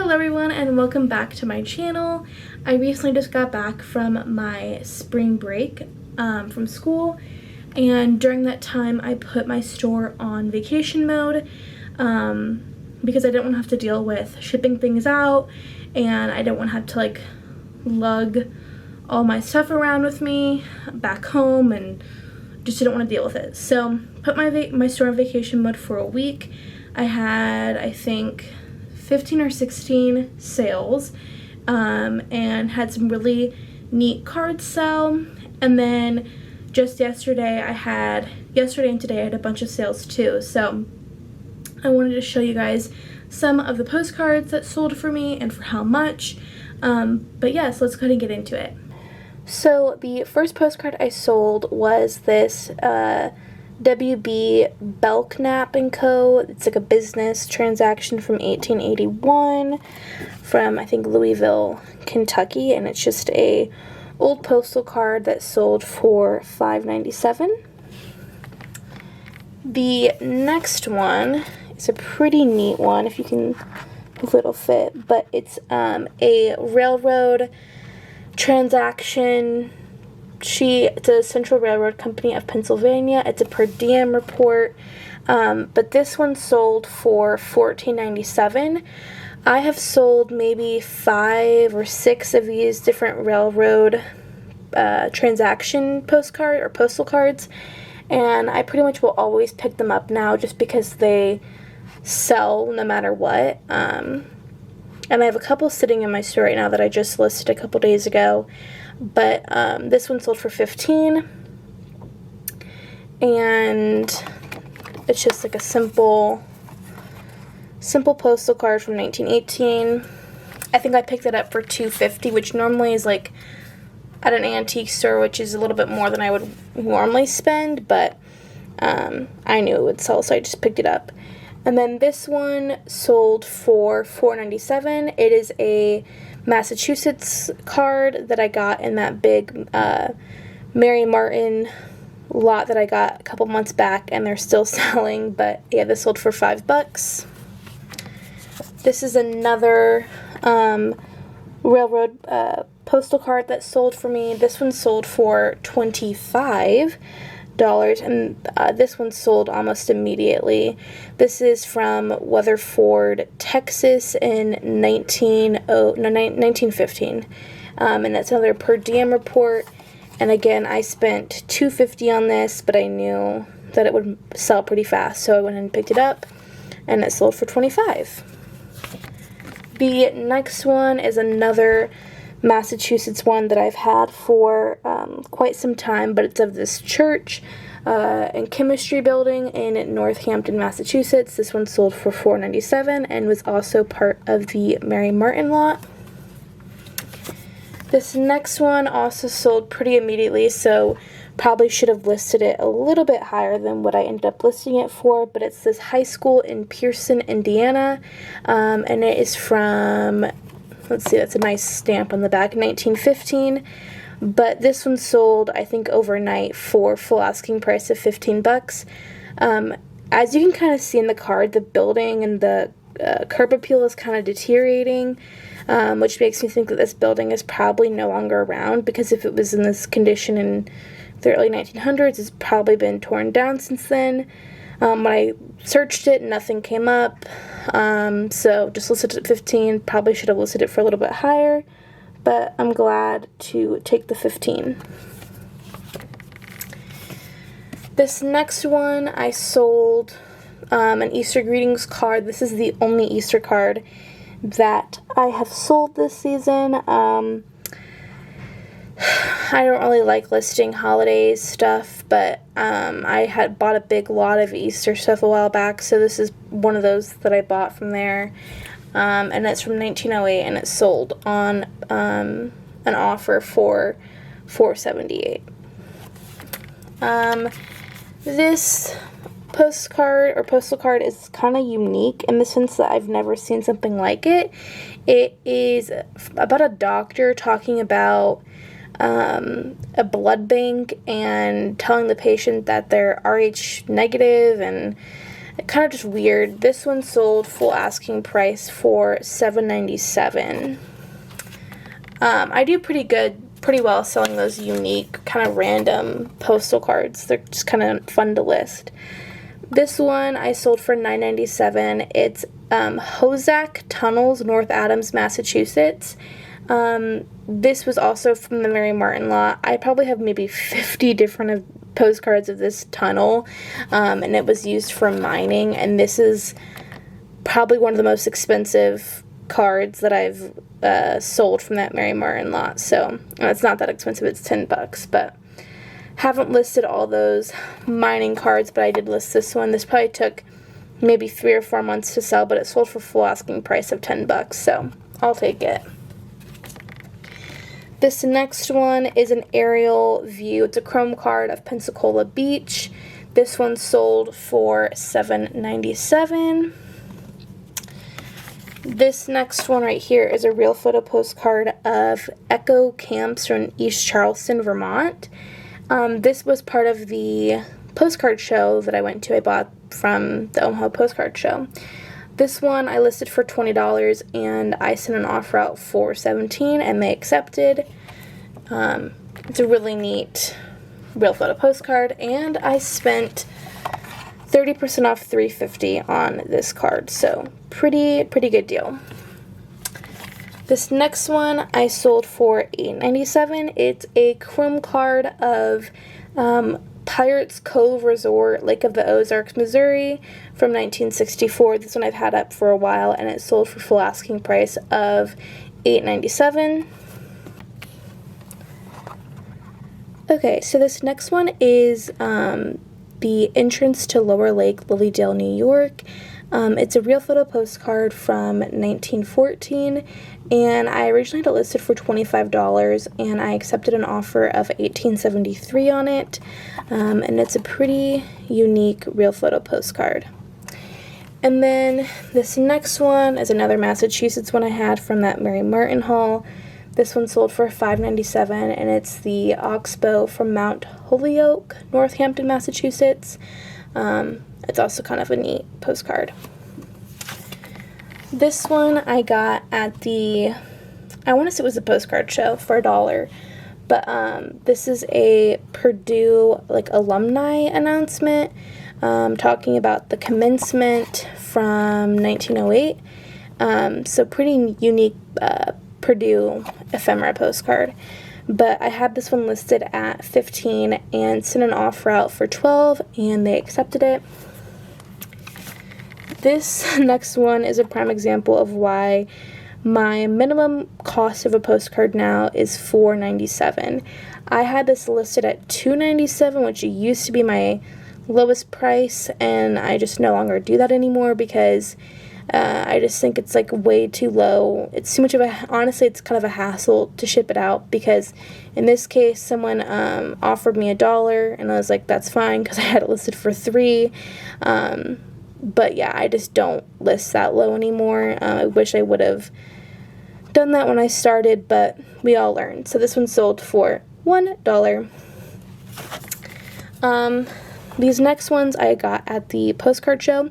Hello everyone and welcome back to my channel. I recently just got back from my spring break from school, and during that time I put my store on vacation mode because I didn't want to have to deal with shipping things out, and I didn't want to have to like lug all my stuff around with me back home, and just didn't want to deal with it. So put my store on vacation mode for a week. I had, I think, 15 or 16 sales, and had some really neat cards sell. And then just yesterday and today I had a bunch of sales too. So I wanted to show you guys some of the postcards that sold for me and for how much. But yes, let's go ahead and get into it. So the first postcard I sold was this W.B. Belknap & Co. It's like a business transaction from 1881 from, I think, Louisville, Kentucky, and it's just a old postal card that sold for $5.97. The next one is a pretty neat one, if you can, hopefully it'll fit, but it's a railroad transaction. It's a Central Railroad Company of Pennsylvania. It's a per diem report, but this one sold for $14.97. I have sold maybe 5 or 6 of these different railroad transaction postcard or postal cards, and I pretty much will always pick them up now just because they sell no matter what. And I have a couple sitting in my store right now that I just listed a couple days ago. But this one sold for $15, and it's just like a simple postal card from 1918. I think I picked it up for $2.50, which normally is like at an antique store, which is a little bit more than I would normally spend, but I knew it would sell, so I just picked it up. And then this one sold for $4.97. It is a Massachusetts card that I got in that big Mary Martin lot that I got a couple months back, and they're still selling, but yeah, this sold for $5. This is another railroad postal card that sold for me. This one sold for $25. And this one sold almost immediately. This is from Weatherford, Texas in 1915. And that's another per diem report. And again, I spent $2.50 on this, but I knew that it would sell pretty fast, so I went and picked it up, and it sold for $25. The next one is another Massachusetts one that I've had for quite some time, but it's of this church and chemistry building in Northampton, Massachusetts. This one sold for $4.97 and was also part of the Mary Martin lot. This next one also sold pretty immediately, so probably should have listed it a little bit higher than what I ended up listing it for, but it's this high school in Pearson, Indiana, and it is from, let's see, that's a nice stamp on the back, 1915, but this one sold, I think, overnight for full asking price of $15. As you can kind of see in the card, the building and the curb appeal is kind of deteriorating, which makes me think that this building is probably no longer around, because if it was in this condition in the early 1900s, it's probably been torn down since then. When I searched it, nothing came up, so just listed it at $15. Probably should have listed it for a little bit higher, but I'm glad to take the $15. This next one, I sold an Easter greetings card. This is the only Easter card that I have sold this season. I don't really like listing holidays stuff, but I had bought a big lot of Easter stuff a while back, so this is one of those that I bought from there, and it's from 1908, and it sold on an offer for $4.78. This postcard or postal card is kind of unique in the sense that I've never seen something like it. It is about a doctor talking about a blood bank and telling the patient that they're Rh negative, and kind of just weird. This one sold full asking price for $7.97. I do pretty well selling those unique, kind of random postal cards. They're just kind of fun to list. This one I sold for $9.97. It's Hozak Tunnels, North Adams, Massachusetts. This was also from the Mary Martin lot. I probably have maybe 50 different postcards of this tunnel, and it was used for mining, and this is probably one of the most expensive cards that I've sold from that Mary Martin lot. So it's not that expensive, it's $10, but haven't listed all those mining cards, but I did list this one. This probably took maybe 3 or 4 months to sell, but it sold for full asking price of $10, so I'll take it. This next one is an aerial view. It's a chrome card of Pensacola Beach. This one sold for $7.97. This next one right here is a real photo postcard of Echo Camps from East Charleston, Vermont. This was part of the postcard show that I went to. I bought from the Omaha Postcard Show. This one I listed for $20, and I sent an offer out for $17, and they accepted. It's a really neat real photo postcard, and I spent 30% off $3.50 on this card, so pretty good deal. This next one I sold for $8.97. It's a chrome card of Pirates Cove Resort, Lake of the Ozarks, Missouri, from 1964. This one I've had up for a while, and it sold for full asking price of $8.97. Okay, so this next one is the entrance to Lower Lake, Lilydale, New York. It's a real photo postcard from 1914, and I originally had it listed for $25, and I accepted an offer of $18.73 on it, and it's a pretty unique real photo postcard. And then this next one is another Massachusetts one I had from that Mary Martin haul. This one sold for $5.97, and it's the Oxbow from Mount Holyoke, Northampton, Massachusetts. It's also kind of a neat postcard. This one I got at the, I want to say it was a postcard show for $1, but this is a Purdue alumni announcement talking about the commencement from 1908. So pretty unique Purdue ephemera postcard. But I had this one listed at $15 and sent an offer out for $12, and they accepted it. This next one is a prime example of why my minimum cost of a postcard now is $4.97. I had this listed at $2.97, which used to be my lowest price, and I just no longer do that anymore because I just think it's way too low. It's too much of honestly, it's kind of a hassle to ship it out, because in this case, someone offered me $1, and I was like, that's fine, because I had it listed for $3. But yeah, I just don't list that low anymore. I wish I would have done that when I started, but we all learned. So this one sold for $1. These next ones I got at the postcard show.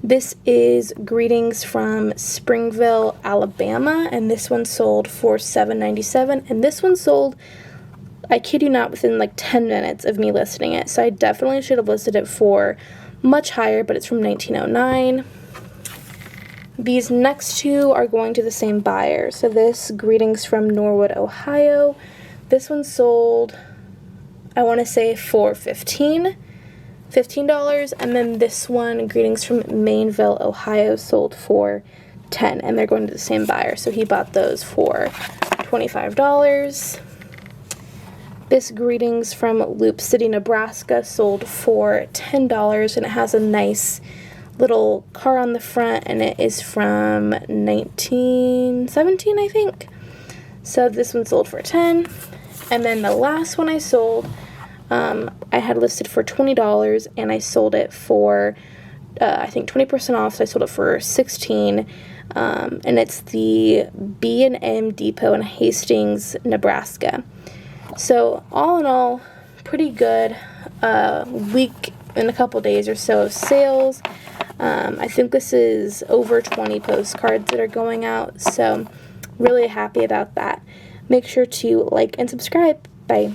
This is Greetings from Springville, Alabama, and this one sold for $7.97, and this one sold, I kid you not, within 10 minutes of me listing it, so I definitely should have listed it for much higher, but it's from 1909. These next two are going to the same buyer. So this, Greetings from Norwood, Ohio, this one sold, I want to say, for $15, and then this one, Greetings from Mainville, Ohio, sold for $10, and they're going to the same buyer, so he bought those for $25. This Greetings from Loop City, Nebraska, sold for $10, and it has a nice little car on the front, and it is from 1917, I think. So this one sold for $10. And then the last one I sold, I had listed for $20, and I sold it for, I think 20% off, so I sold it for $16. And it's the B&M Depot in Hastings, Nebraska. So all in all, pretty good week and a couple days or so of sales. I think this is over 20 postcards that are going out, so really happy about that. Make sure to like and subscribe. Bye.